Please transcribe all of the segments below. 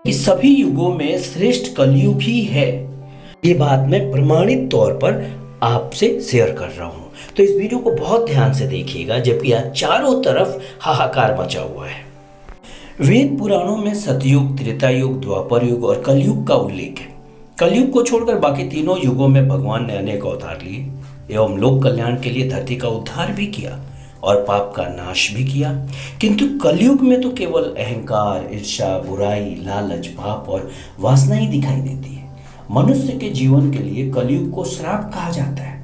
कि सभी युगों में श्रेष्ठ कलयुग ही है। ये बात मैं प्रमाणित तौर पर आपसे शेयर कर रहा हूँ, तो इस वीडियो को बहुत ध्यान से देखिएगा, जबकि आज चारों तरफ हाहाकार मचा हुआ है। वेद पुराणों में सतयुग, त्रेता युग, द्वापर युग और कलयुग का उल्लेख है। कलयुग को छोड़कर बाकी तीनों युगों में भगवान ने अनेक अवतार लिए एवं लोक कल्याण के लिए धरती का उद्धार भी किया और पाप का नाश भी किया। किंतु कलयुग में तो केवल अहंकार, ईर्ष्या, बुराई, लालच, पाप और वासना ही दिखाई देती है। मनुष्य के जीवन के लिए कलयुग को श्राप कहा जाता है,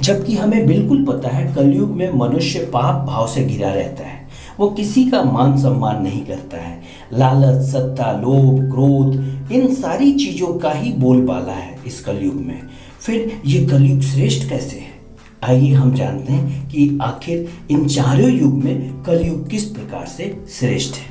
जबकि हमें बिल्कुल पता है कलयुग में मनुष्य पाप भाव से घिरा रहता है। वो किसी का मान सम्मान नहीं करता है। लालच, सत्ता, लोभ, क्रोध, इन सारी चीजों का ही बोलबाला है इस कलयुग में। फिर ये कलयुग श्रेष्ठ कैसे है? आइए हम जानते हैं कि आखिर इन चारों युग में कलयुग किस प्रकार से श्रेष्ठ है।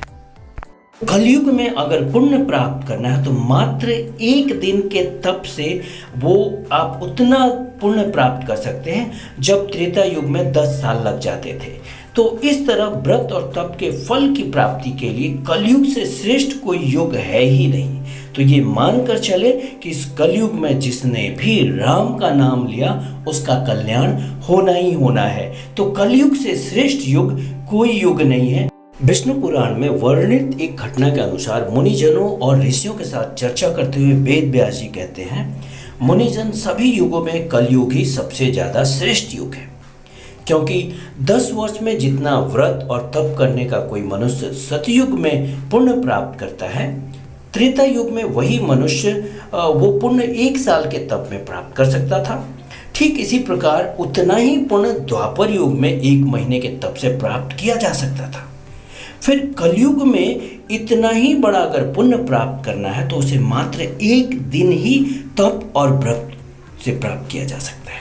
कलयुग में अगर पुण्य प्राप्त करना है तो मात्र एक दिन के तप से वो आप उतना पुण्य प्राप्त कर सकते हैं जब त्रेता युग में 10 साल लग जाते थे। तो इस तरह व्रत और तप के फल की प्राप्ति के लिए कलयुग से श्रेष्ठ कोई युग है ही नहीं। तो ये मानकर चले कि इस कलयुग में जिसने भी राम का नाम लिया उसका कल्याण होना ही होना है। तो कलयुग से श्रेष्ठ युग कोई युग नहीं है। विष्णु पुराण में वर्णित एक घटना के अनुसार मुनिजनों और ऋषियों के साथ चर्चा करते हुए वेद व्यास जी कहते हैं, मुनिजन सभी युगों में कलयुग ही सबसे ज्यादा श्रेष्ठ युग है, क्योंकि 10 वर्ष में जितना व्रत और तप करने का कोई मनुष्य सतयुग में पुण्य प्राप्त करता है, त्रेता युग में वही मनुष्य वो पुण्य 1 साल के तप में प्राप्त कर सकता था। ठीक इसी प्रकार उतना ही पुण्य द्वापर युग में 1 महीने के तप से प्राप्त किया जा सकता था। फिर कलयुग में इतना ही बड़ा अगर पुण्य प्राप्त करना है तो उसे मात्र 1 दिन ही तप और व्रत से प्राप्त किया जा सकता है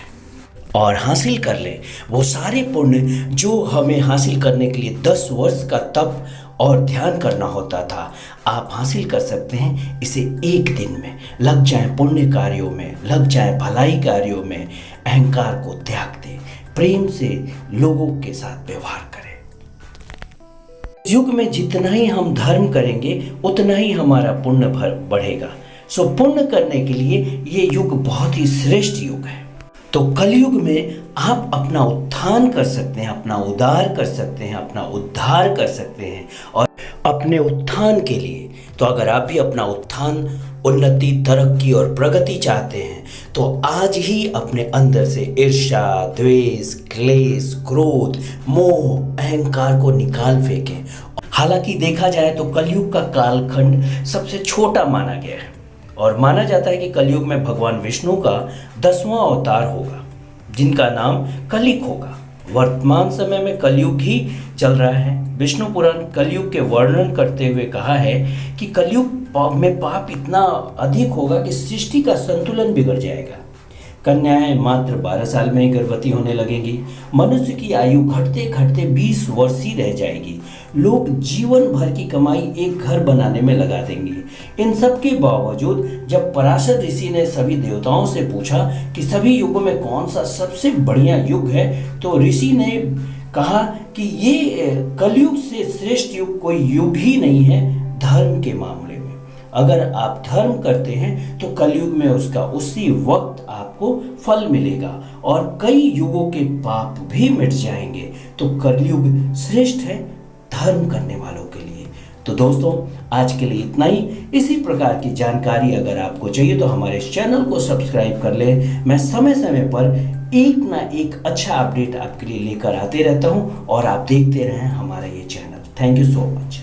और हासिल कर ले वो सारे पुण्य जो हमें हासिल करने के लिए 10 वर्ष का तप और ध्यान करना होता था। आप हासिल कर सकते हैं इसे 1 दिन में। लग जाए पुण्य कार्यों में, लग जाए भलाई कार्यों में, अहंकार को त्याग दे, प्रेम से लोगों के साथ व्यवहार करें। युग में जितना ही हम धर्म करेंगे उतना ही हमारा पुण्य बढ़ेगा। सो पुण्य करने के लिए ये युग बहुत ही श्रेष्ठ युग है। तो कलयुग में आप अपना उत्थान कर सकते हैं, अपना उद्धार कर सकते हैं, अपना उद्धार कर सकते हैं। और अपने उत्थान के लिए तो अगर आप भी अपना उत्थान, उन्नति, तरक्की और प्रगति चाहते हैं तो आज ही अपने अंदर से ईर्ष्या, द्वेष, क्लेश, क्रोध, मोह, अहंकार को निकाल फेंकें। हालांकि देखा जाए तो कलयुग का कालखंड सबसे छोटा माना गया है और माना जाता है कि कलयुग में भगवान विष्णु का 10वां अवतार होगा, जिनका नाम कलिक होगा। वर्तमान समय में कलयुग ही चल रहा है। विष्णु पुराण कलयुग के वर्णन करते हुए कहा है कि कलयुग में पाप इतना अधिक होगा कि सृष्टि का संतुलन बिगड़ जाएगा। कन्याएं मात्र 12 साल में ही गर्भवती होने लगेंगी। मनुष्य की आयु घटते घटते 20 वर्ष ही रह जाएगी। लोग जीवन भर की कमाई एक घर बनाने में लगा देंगे। इन सब के बावजूद जब पराशर ऋषि ने सभी देवताओं से पूछा कि सभी युगों में कौन सा सबसे बढ़िया युग है, तो ऋषि ने कहा कि ये कलयुग से श्रेष्ठ युग कोई युग ही नहीं है धर्म के मामले में। अगर आप धर्म करते हैं तो कलयुग में उसका उसी वक्त आपको फल मिलेगा और कई युगों के पाप भी मिट जाएंगे। तो कलयुग श्रेष्ठ है धर्म करने वालों के लिए। तो दोस्तों आज के लिए इतना ही। इसी प्रकार की जानकारी अगर आपको चाहिए तो हमारे चैनल को सब्सक्राइब कर लें। मैं समय समय पर एक ना एक अच्छा अपडेट आपके लिए लेकर आते रहता हूं और आप देखते रहें हमारा ये channel. Thank you so much.